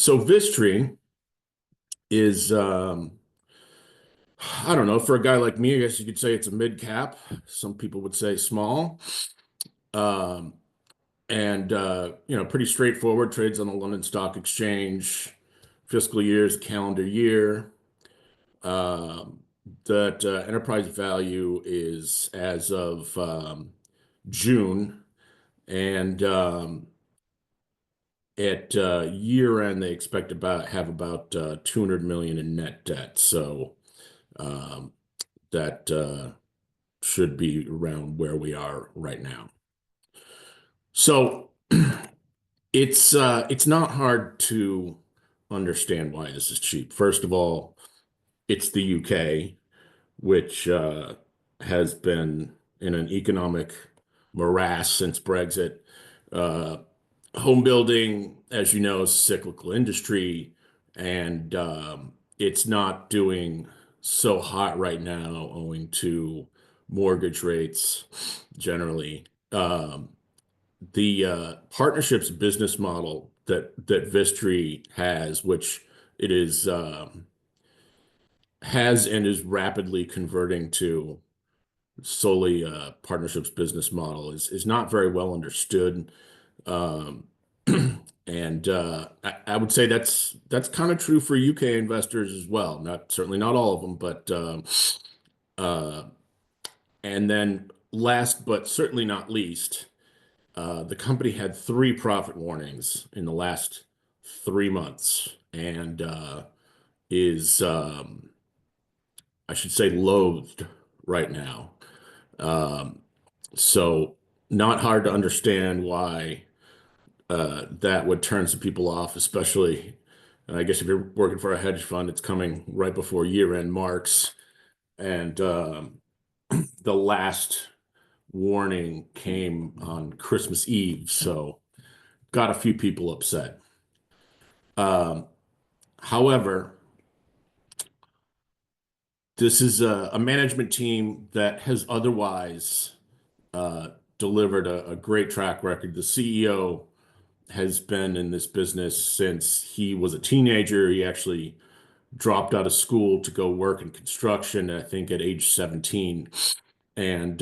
So Vistry is, I don't know, for a guy like me, I guess you could say it's a mid cap. Some people would say small. Um, pretty straightforward, trades on the London Stock Exchange, fiscal years, calendar year. Um, that enterprise value is as of June, and at year end, they expect about have about 200 million in net debt. So um, that should be around where we are right now. So it's not hard to understand why this is cheap. First of all, it's the UK, which has been in an economic morass since Brexit. Uh, Home building, as you know, is a cyclical industry, and it's not doing so hot right now owing to mortgage rates generally. The partnerships business model that Vistry has, which it is has and is rapidly converting to solely partnerships business model, is not very well understood. Um, I would say that's kind of true for UK investors as well. Not certainly not all of them, but uh, and then last but certainly not least, the company had three profit warnings in the last 3 months, and is I should say loathed right now. Um, so not hard to understand why that would turn some people off, especially, I guess if you're working for a hedge fund, it's coming right before year-end marks, and the last warning came on Christmas Eve, so got a few people upset. Um, However, this is a management team that has otherwise uh, delivered a great track record. The CEO has been in this business since he was a teenager. He actually dropped out of school to go work in construction, I think at age 17. And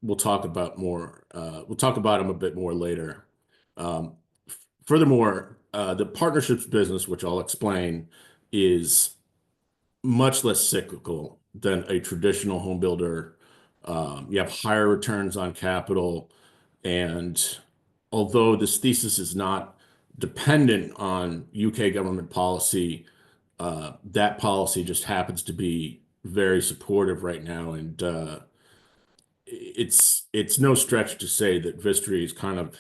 we'll talk about him a bit more later. Um, Furthermore, the partnerships business, which I'll explain, is much less cyclical than a traditional home builder. You have higher returns on capital, and although this thesis is not dependent on UK government policy, that policy just happens to be very supportive right now, and it's no stretch to say that Vistry is kind of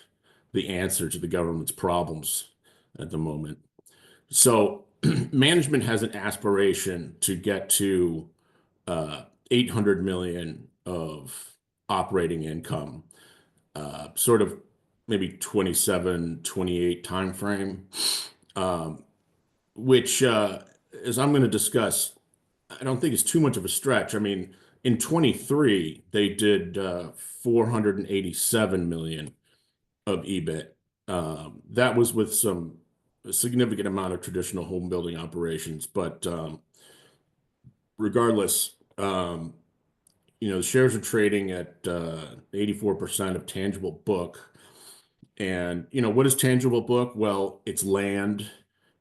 the answer to the government's problems at the moment. So management has an aspiration to get to 800 million of operating income, sort of maybe 27, 28 timeframe, um, which, as I'm going to discuss, I don't think it's too much of a stretch. I mean, in 23, they did 487 million of EBIT. That was with some a significant amount of traditional home building operations, but regardless, the shares are trading at 84% of tangible book. And, what is tangible book? Well, it's land,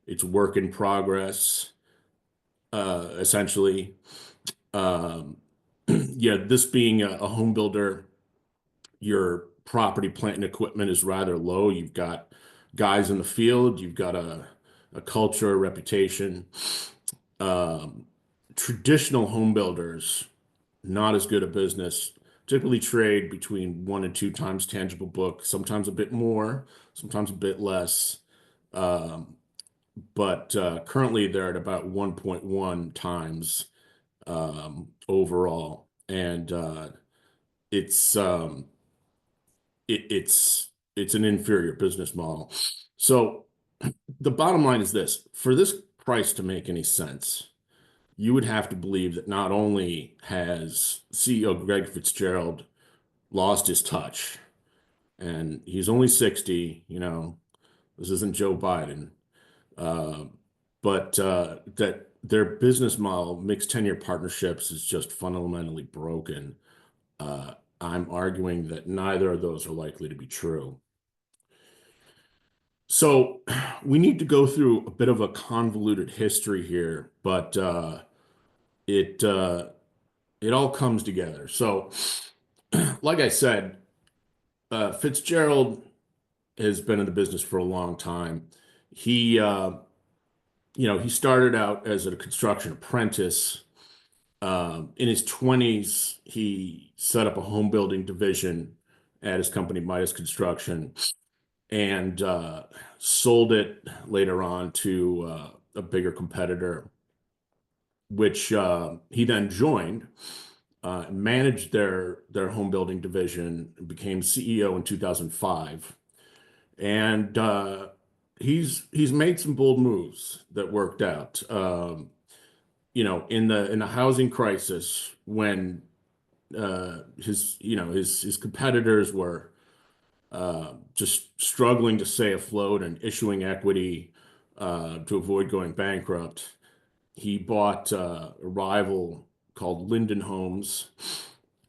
it's work in progress, essentially. Um, yeah, this being a home builder, your property, plant, and equipment is rather low. You've got guys in the field, you've got a culture, a reputation. Um, Traditional home builders, not as good a business, typically trade between 1 and 2 times tangible book, sometimes a bit more, sometimes a bit less. Um, but currently they're at about 1.1 times overall. And it's it's an inferior business model. So the bottom line is this: for this price to make any sense, you would have to believe that not only has CEO Greg Fitzgerald lost his touch, and he's only 60, this isn't Joe Biden. Uh, but that their business model, mixed tenure partnerships, is just fundamentally broken. Uh, I'm arguing that neither of those are likely to be true. So we need to go through a bit of a convoluted history here, but it it all comes together. So, like I said, Fitzgerald has been in the business for a long time. He, he started out as a construction apprentice. In his 20s, he set up a home building division at his company, Midas Construction, and sold it later on to a bigger competitor, which he then joined, managed their home building division, became CEO in 2005, and he's made some bold moves that worked out. In the housing crisis, when his competitors were just struggling to stay afloat and issuing equity to avoid going bankrupt, he bought a rival called Linden Homes,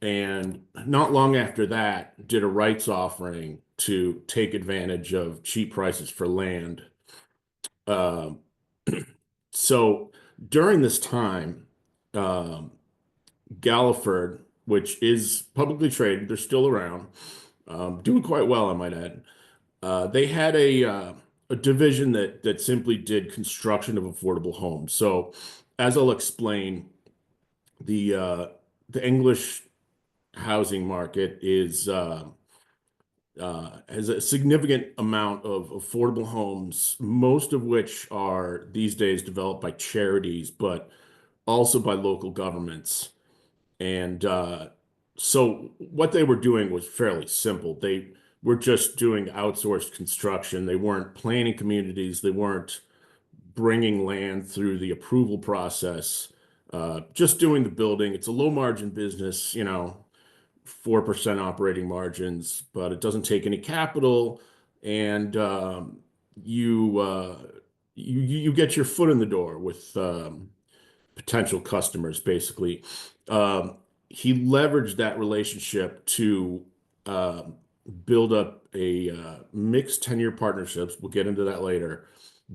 and not long after that, did a rights offering to take advantage of cheap prices for land. Um, so during this time, um, Galliford, which is publicly traded, they're still around, doing quite well, I might add. They had a division that simply did construction of affordable homes. So, as I'll explain, the uh, the English housing market has a significant amount of affordable homes, most of which are these days developed by charities, but also by local governments. And so what they were doing was fairly simple. They were just doing outsourced construction. They weren't planning communities. They weren't bringing land through the approval process. Just doing the building. It's a low margin business, 4% operating margins, but it doesn't take any capital, and you, uh, you get your foot in the door with potential customers, basically. Um, he leveraged that relationship to uh, build up a mixed tenure partnerships. We'll get into that later.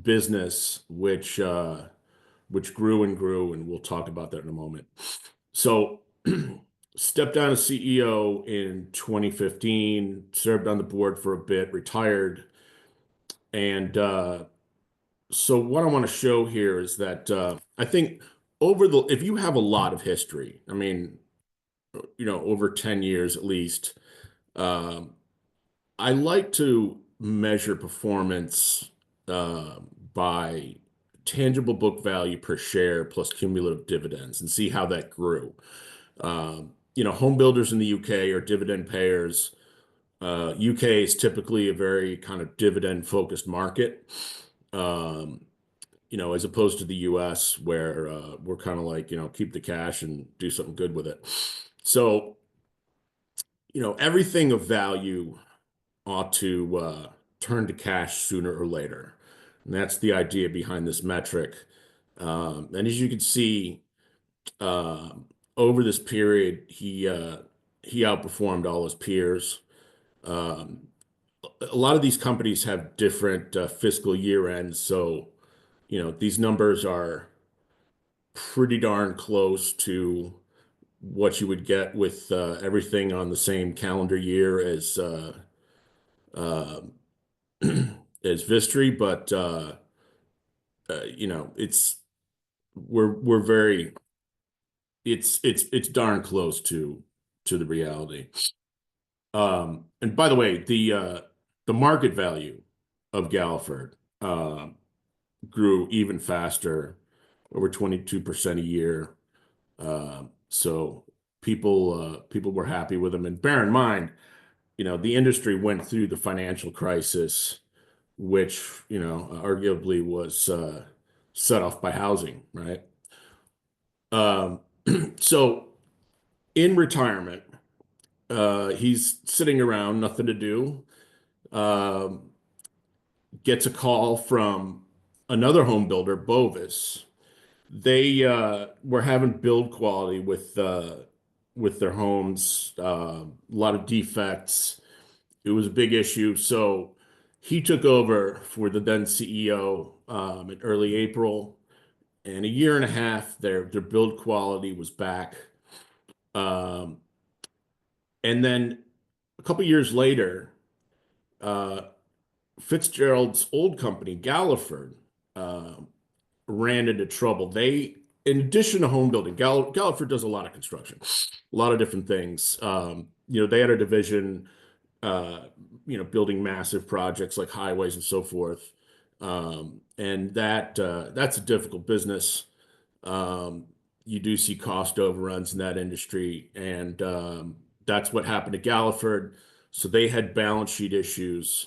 Business, which grew and grew, and we'll talk about that in a moment. So, stepped down as CEO in 2015, served on the board for a bit, retired, and so what I want to show here is that I think if you have a lot of history, I mean, over 10 years at least, um, I like to measure performance uh, by tangible book value per share plus cumulative dividends and see how that grew. Home builders in the UK are dividend payers. UK is typically a very kind of dividend focused market. Um, as opposed to the US where we're kind of like, keep the cash and do something good with it. So, everything of value ought to turn to cash sooner or later. And that's the idea behind this metric. And as you can see, uh, over this period, he outperformed all his peers. Um, a lot of these companies have different fiscal year ends, so these numbers are pretty darn close to what you would get with everything on the same calendar year uh, as Vistry, but it's we're very it's darn close to the reality. And by the way, the market value of Galliford grew even faster, over 22% a year. So people were happy with them. And bear in mind, the industry went through the financial crisis, which, arguably was set off by housing, right? Um, so in retirement, he's sitting around, nothing to do. Um, Gets a call from another home builder, Bovis. They were having build quality with their homes, a lot of defects. It was a big issue. So he took over for the then CEO in early April, and a year and a half, their build quality was back. Um, and then a couple years later, uh, Fitzgerald's old company, Galliford, uh, ran into trouble. In addition to home building, Galliford does a lot of construction, a lot of different things. They had a division, uh, building massive projects like highways and so forth. And that's a difficult business. Um, you do see cost overruns in that industry, and that's what happened to Galliford. So they had balance sheet issues.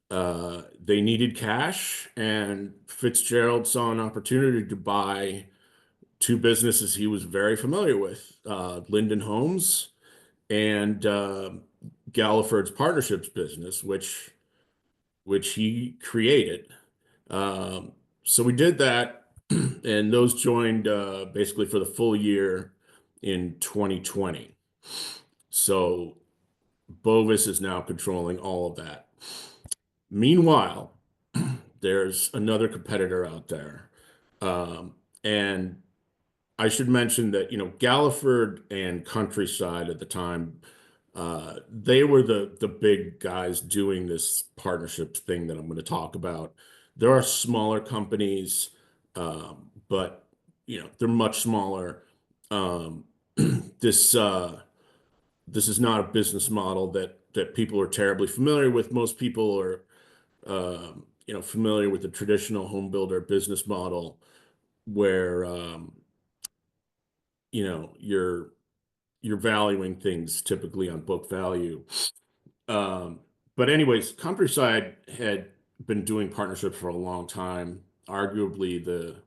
They needed cash, and Fitzgerald saw an opportunity to buy two businesses he was very familiar with, Linden Homes and Galliford's partnerships business, which he created. Um, so we did that, and those joined basically for the full year in 2020. So Bovis is now controlling all of that. Meanwhile, there's another competitor out there. Um, and I should mention that, Galliford and Countryside at the time, they were the big guys doing this partnerships thing that I'm going to talk about. There are smaller companies, but they're much smaller. Um, this this is not a business model that people are terribly familiar with. Most people are familiar with the traditional home builder business model where you're valuing things typically on book value. Um, but anyways, Countryside had been doing partnerships for a long time, arguably the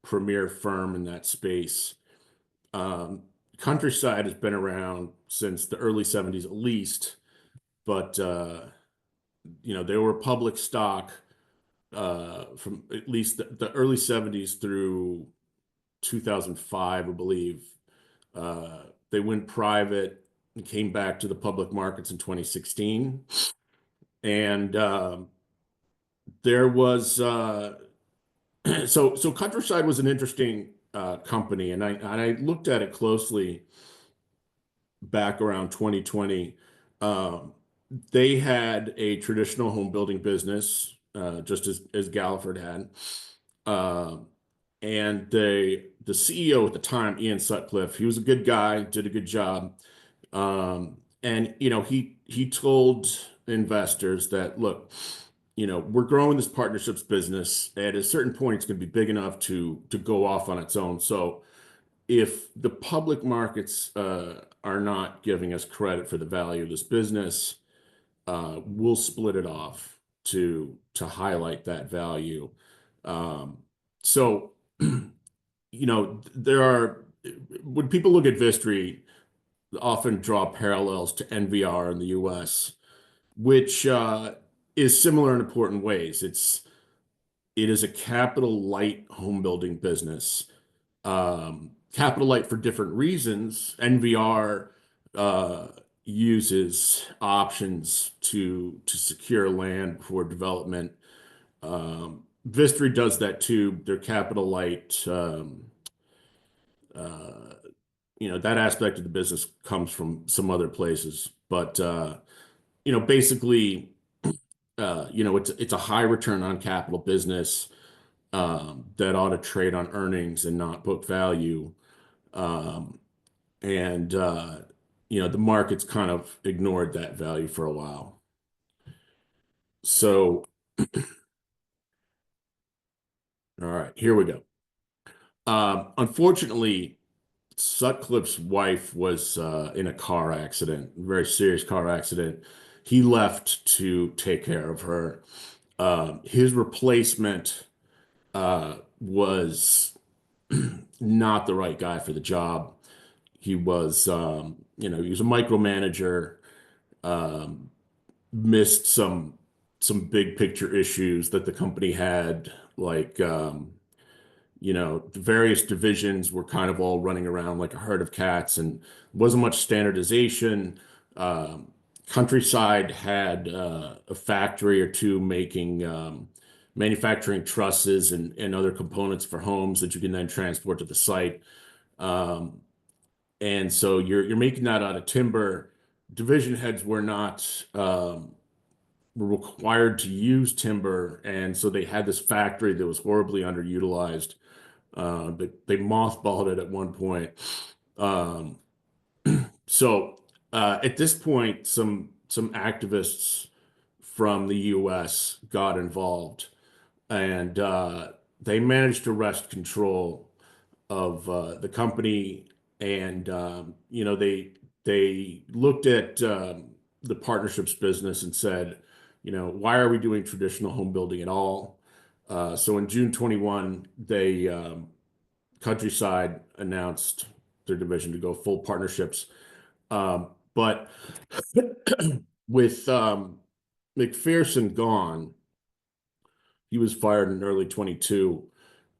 premier firm in that space. Um, Countryside has been around since the early 70s at least, but they were public stock from at least the early 70s through 2005, I believe. They went private and came back to the public markets in 2016. And there was so Countryside was an interesting company, and I looked at it closely back around 2020. Um, they had a traditional home building business, just as Galliford had. Um, and the CEO at the time, Ian Sutcliffe, he was a good guy, did a good job. And he told investors that, look, we're growing this partnerships business. At a certain point, it's going to be big enough to go off on its own. So if the public markets are not giving us credit for the value of this business, we'll split it off to highlight that value. Um, so there are when people look at Vistry, often draw parallels to NVR in the US, which is similar in important ways. It is a capital light home building business. Capital light for different reasons. NVR uh, uses options to secure land for development. Vistry does that too. They're capital light. Uh, that aspect of the business comes from some other places, but basically, it's a high return on capital business that ought to trade on earnings and not book value. Um, and the market's kind of ignored that value for a while. So, all right, here we go. Unfortunately, Sutcliffe's wife was in a car accident, a very serious car accident. He left to take care of her. His replacement was not the right guy for the job. He was, he was a micromanager, missed some big picture issues that the company had, like the various divisions were kind of all running around like a herd of cats, and wasn't much standardization. Um, Countryside had a factory or two making manufacturing trusses and other components for homes that you can then transport to the site. Um, and so you're making that out of timber. Division heads were required to use timber, and so they had this factory that was horribly underutilized. They mothballed it at one point. Um, so at this point, some activists from the U.S. got involved, and they managed to wrest control of the company. And they looked at the partnerships business and said, why are we doing traditional home building at all? So in June 21, they Countryside announced their division to go full partnerships. But with McPherson gone, he was fired in early 22.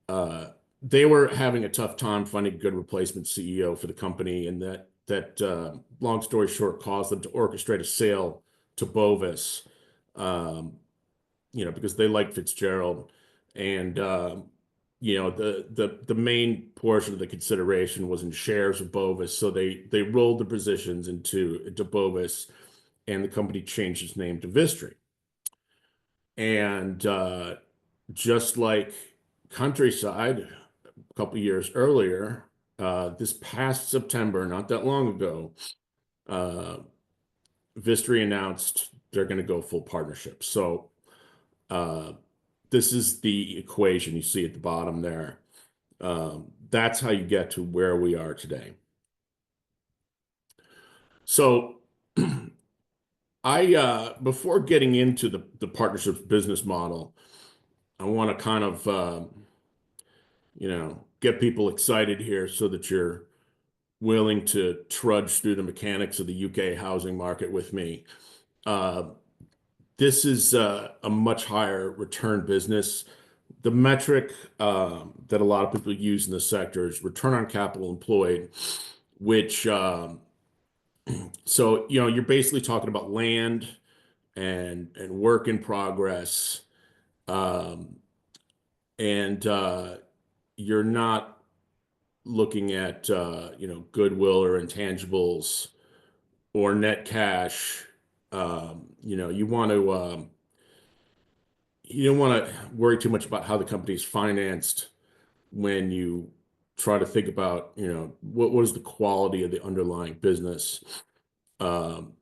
Uh, they were having a tough time finding a good replacement CEO for the company, and that long story short caused them to orchestrate a sale to Bovis. Um, because they like Fitzgerald, and the main portion of the consideration was in shares of Bovis. So they rolled the positions into Bovis, and the company changed its name to Vistry. And just like Countryside a couple years earlier, this past September, not that long ago, uh, Vistry announced they're going to go full partnership. So uh, this is the equation you see at the bottom there. That's how you get to where we are today. So before getting into the partnerships business model, I want to kind of get people excited here so that you're willing to trudge through the mechanics of the UK housing market with me. Uh, this is a much higher return business. The metric that a lot of people use in the sector is return on capital employed, which you're basically talking about land and work in progress, um, and you're not looking at goodwill or intangibles or net cash. You want to you don't want to worry too much about how the company is financed when you try to think about, what is the quality of the underlying business. Um,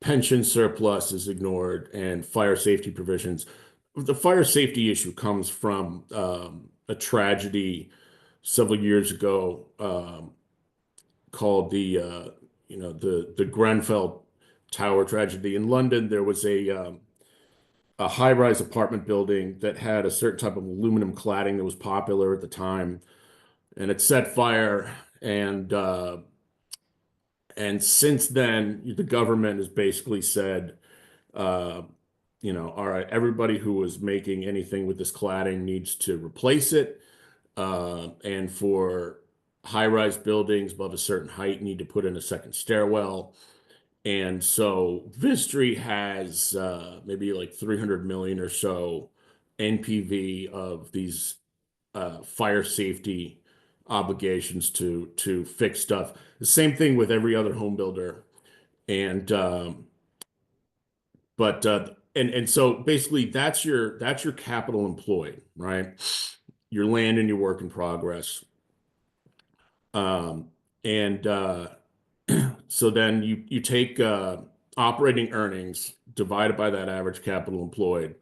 Pension surplus is ignored, and fire safety provisions. The fire safety issue comes from a tragedy several years ago, called the Grenfell Tower tragedy in London. There was a high-rise apartment building that had a certain type of aluminum cladding that was popular at the time, and it set fire. And since then, the government has basically said, uh, all right, everybody who was making anything with this cladding needs to replace it. And for high-rise buildings above a certain height, need to put in a second stairwell. And so Vistry has maybe like 300 million or so NPV of these fire safety obligations to fix stuff. The same thing with every other home builder. And but and so basically that's your capital employed, right? Your land and your work in progress. Um, and So then you take operating earnings divided by that average capital employed,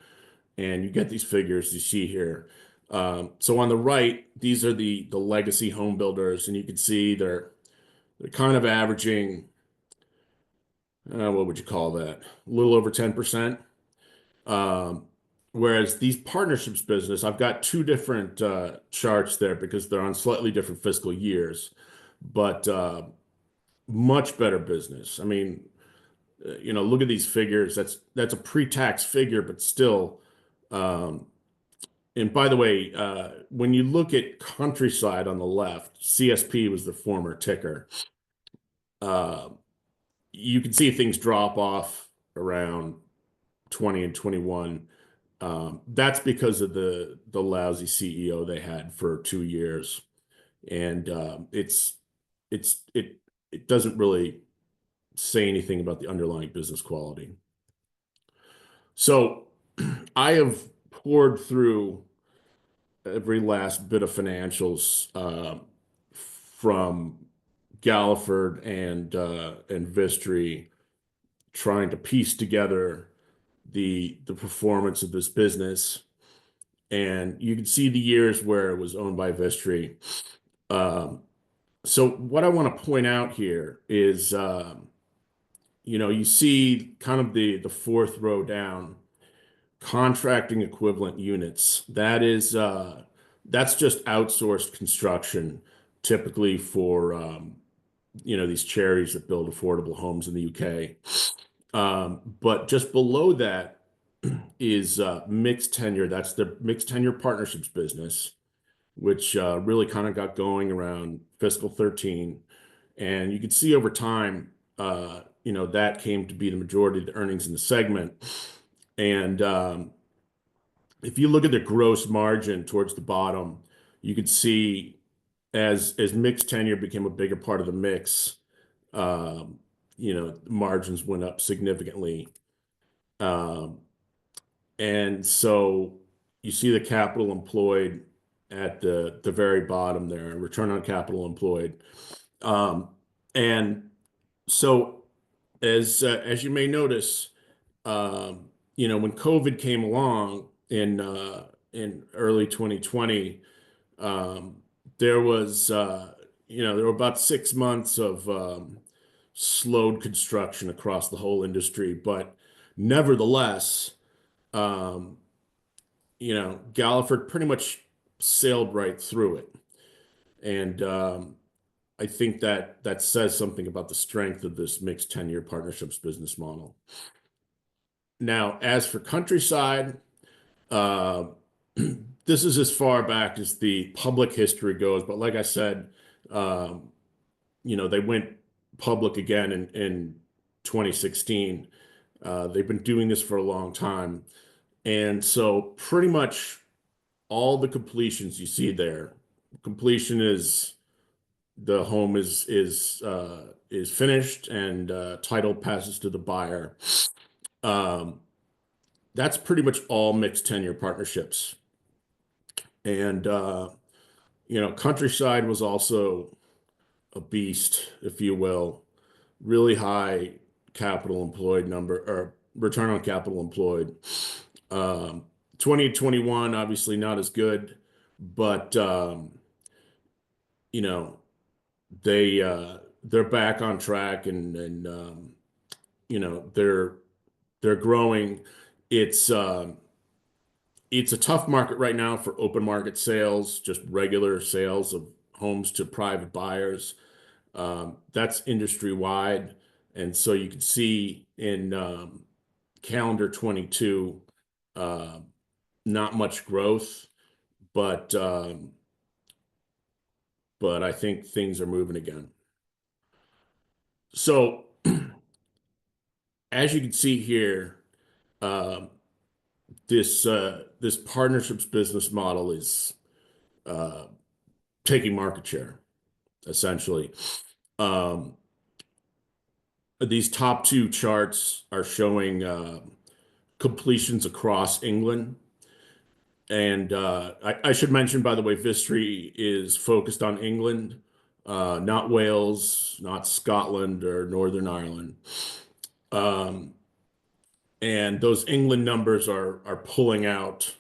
and you get these figures you see here. So on the right, these are the legacy home builders, and you can see they're kind of averaging, what would you call that? A little over 10%. Um, Whereas these partnerships business, I've got two different charts there because they're on slightly different fiscal years, but much better business. I mean, look at these figures. That's a pre-tax figure, but still, um, And by the way, when you look at Countryside on the left, CSP was the former ticker. Uh, you can see things drop off around 20 and 21. That's because of the lousy CEO they had for 2 years, and it doesn't really say anything about the underlying business quality. So I have poured through every last bit of financials from Galliford and Vistry, trying to piece together the performance of this business. And you can see the years where it was owned by Vistry. Um, so what I want to point out here is, you see kind of the fourth row down, contracting equivalent units. That's just outsourced construction, typically for these charities that build affordable homes in the UK. But just below that is mixed tenure. That's the mixed tenure partnerships business, which really kind of got going around fiscal 13. And you can see over time, that came to be the majority of the earnings in the segment. And if you look at the gross margin towards the bottom, you could see as mixed tenure became a bigger part of the mix, margins went up significantly. Um, and so you see the capital employed at the very bottom there, return on capital employed. Um, and so as you may notice, when COVID came along in early 2020, um, there was there were about 6 months of slowed construction across the whole industry, but nevertheless, um, Galliford pretty much sailed right through it, and I think that says something about the strength of this mixed tenure partnerships business model. Now, as for Countryside, uh, this is as far back as the public history goes, but like I said, um, they went public again in 2016. They've been doing this for a long time. And so pretty much all the completions you see there, completion is the home is finished and title passes to the buyer. Um, that's pretty much all mixed tenure partnerships. And Countryside was also a beast, if you will, really high capital employed number or return on capital employed. Um, 2021, obviously not as good, but you know, they're back on track and they're growing. It's um, it's a tough market right now for open market sales, just regular sales of homes to private buyers. That's industry wide. And so you can see in calendar 22, uh, not much growth, but but I think things are moving again. So as you can see here, um, this partnerships business model is uh, taking market share essentially. Um, these top two charts are showing completions across England. And I should mention, by the way, Vistry is focused on England, not Wales, not Scotland or Northern Ireland. Um, and those England numbers are pulling out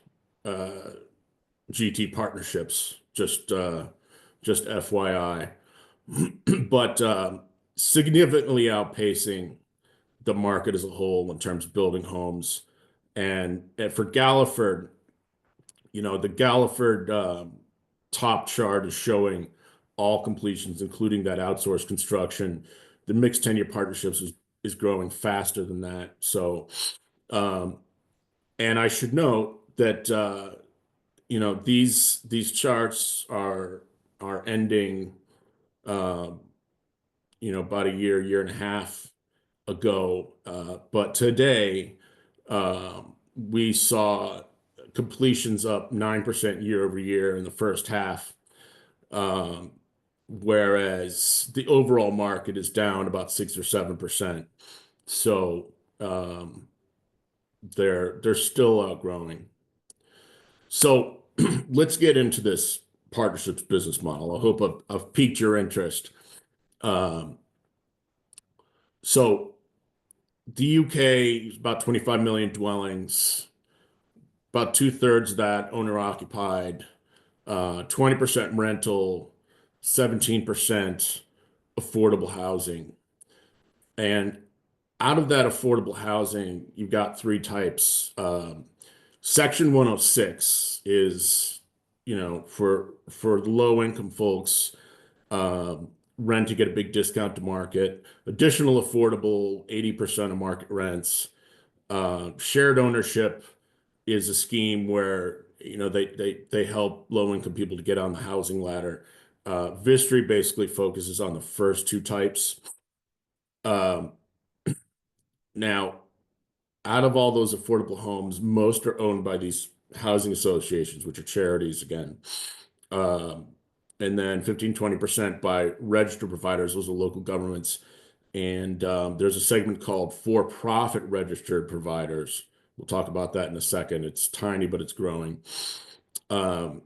uh, GT partnerships, just FYI, but significantly outpacing the market as a whole in terms of building homes. And for Galliford, the Galliford top chart is showing all completions, including that outsourced construction. The mixed tenure partnerships is growing faster than that. So, um, and I should note that these charts are ending, uh, about a year and a half ago. But today, we saw completions up 9% year over year in the first half, um, whereas the overall market is down about 6 or 7%. So um, they're still growing. So let's get into this partnerships business model. I hope I've piqued your interest. Um, so the UK is about 25 million dwellings, about two-thirds of that owner occupied, 20% rental, 17% affordable housing. And out of that affordable housing, you've got three types. Section 106 is, for low income folks, um, rent to get a big discount to market. Additional affordable, 80% of market rents. Shared ownership is a scheme where they help low income people to get on the housing ladder. Vistry basically focuses on the first two types. Um, Now, out of all those affordable homes, most are owned by these housing associations, which are charities again. Um, and then 15-20% by registered providers, those are local governments. And there's a segment called for-profit registered providers. We'll talk about that in a second. It's tiny, but it's growing. Um,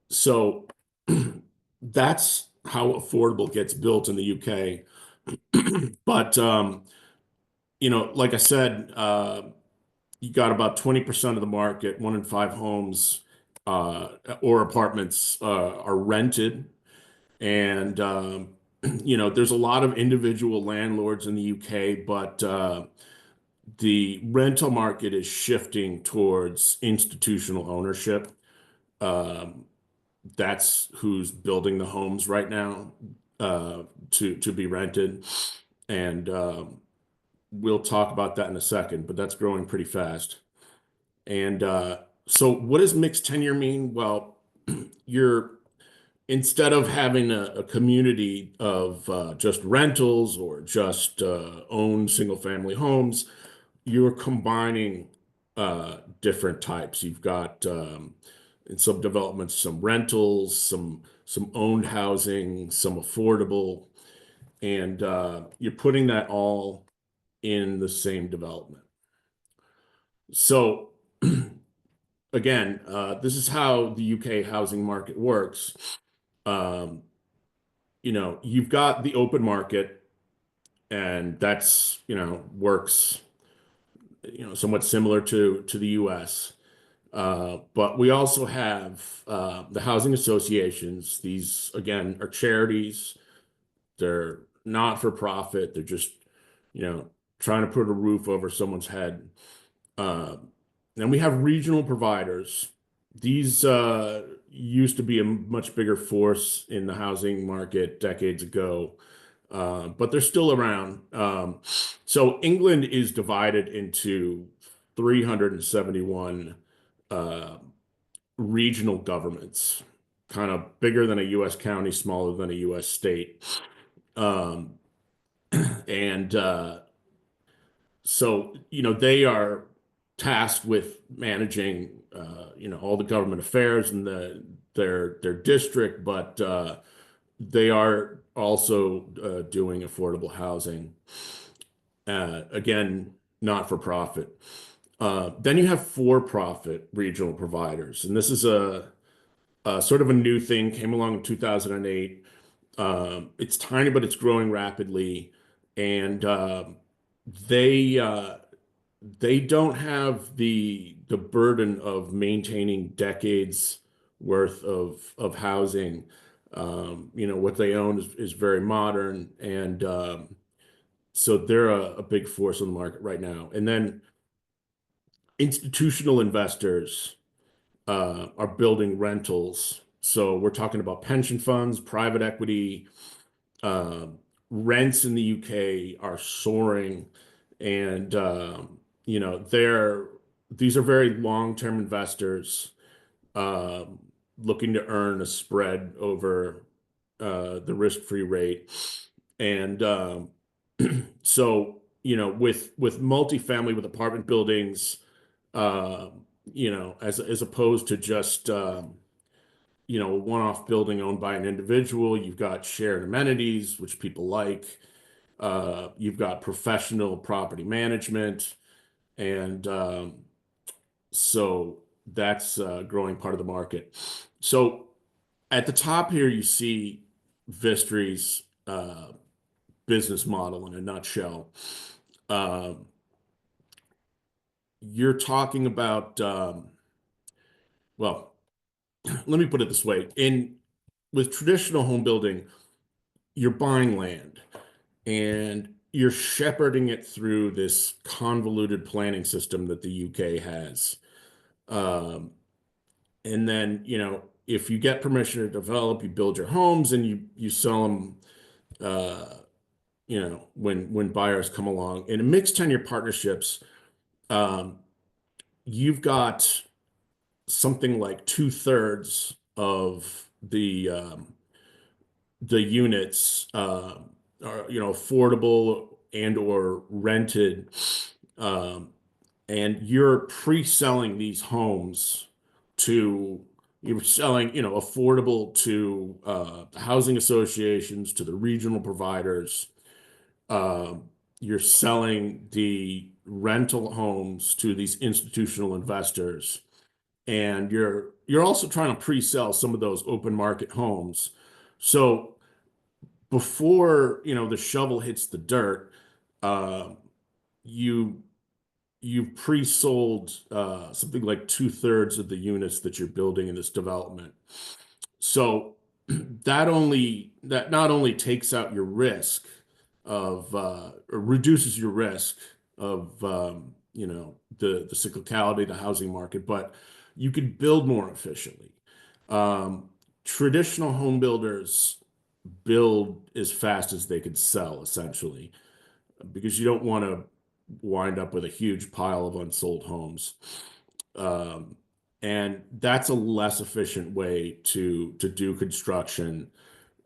so that's how affordable gets built in the UK. But like I said, you got about 20% of the market, one in five homes or apartments are rented. And, there's a lot of individual landlords in the UK, but the rental market is shifting towards institutional ownership. Um, that's who's building the homes right now to be rented. And we'll talk about that in a second, but that's growing pretty fast. And so, what does mixed tenure mean? Well, you're instead of having a community of just rentals or just owned single family homes, you're combining different types. You've got in some developments, some rentals, some owned housing, some affordable, and you're putting that all in the same development. So again, this is how the UK housing market works. Um, you've got the open market, and that's, works, somewhat similar to the US. But we also have the housing associations. These, again, are charities. They're not for profit. They're just, you know, trying to put a roof over someone's head. Uh, and we have regional providers. These used to be a much bigger force in the housing market decades ago, but they're still around. So England is divided into 371 uh, regional governments, kind of bigger than a U.S. county, smaller than a U.S. state. Um, and So, they are tasked with managing, all the government affairs in their district, but they are also doing affordable housing. Again, not for profit. Then you have for-profit regional providers, and this is a sort of a new thing, came along in 2008. It's tiny, but it's growing rapidly, and they they don't have the burden of maintaining decades worth of housing. What they own is very modern, and so they're a big force on the market right now. And then institutional investors are building rentals. So we're talking about pension funds, private equity. Uh, Rents in the UK are soaring, and they're these are very long-term investors um, looking to earn a spread over the risk-free rate. And so, with multifamily, with apartment buildings, uh, as opposed to just a one-off building owned by an individual, you've got shared amenities, which people like. You've got professional property management, and so that's a growing part of the market. So at the top here, you see Vistry's business model in a nutshell. Um, you're talking about, well, let me put it this way. With traditional home building, you're buying land and you're shepherding it through this convoluted planning system that the UK has. Um, and then, if you get permission to develop, you build your homes and you sell them, when buyers come along. In mixed tenure partnerships, um, you've got something like two-thirds of the units are affordable and or rented, um, and you're pre-selling these homes to you're selling affordable to housing associations, to the regional providers. um, you're selling the rental homes to these institutional investors, and you're also trying to pre-sell some of those open market homes. So before the shovel hits the dirt, uh, you you've pre-sold something like two-thirds of the units that you're building in this development. So that not only takes out your risk or reduces your risk of the cyclicality of the housing market, but you can build more efficiently. Um, Traditional home builders build as fast as they could sell, essentially, because you don't want to wind up with a huge pile of unsold homes. Um, and that's a less efficient way to do construction.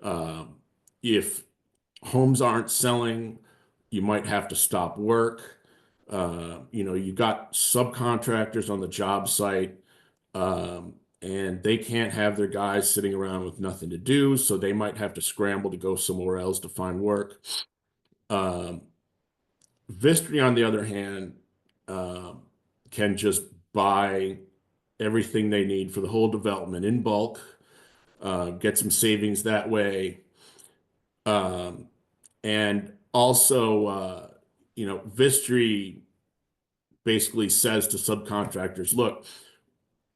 Um, if homes aren't selling, you might have to stop work. You got subcontractors on the job site, and they can't have their guys sitting around with nothing to do, so they might have to scramble to go somewhere else to find work. Um, Vistry, on the other hand, um, can just buy everything they need for the whole development in bulk, get some savings that way. Um, and also, Vistry basically says to subcontractors, look,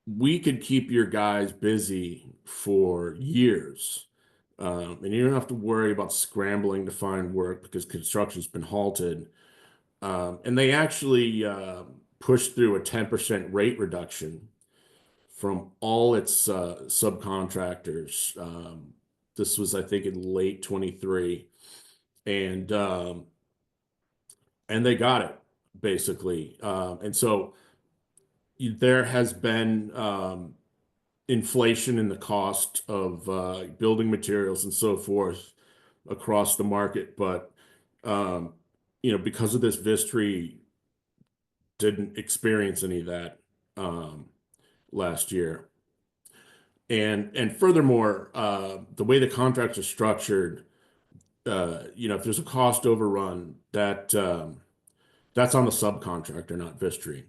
we could keep your guys busy for years. And you don't have to worry about scrambling to find work because construction's been halted. And they actually pushed through a 10% rate reduction from all its subcontractors. This was, I think, in late 23, and and they got it basically. And so there has been inflation in the cost of building materials and so forth across the market, but um, because of this, Vistry didn't experience any of that um, last year. And furthermore, the way the contracts are structured, if there's a cost overrun, that's on the subcontractor, not Vistry.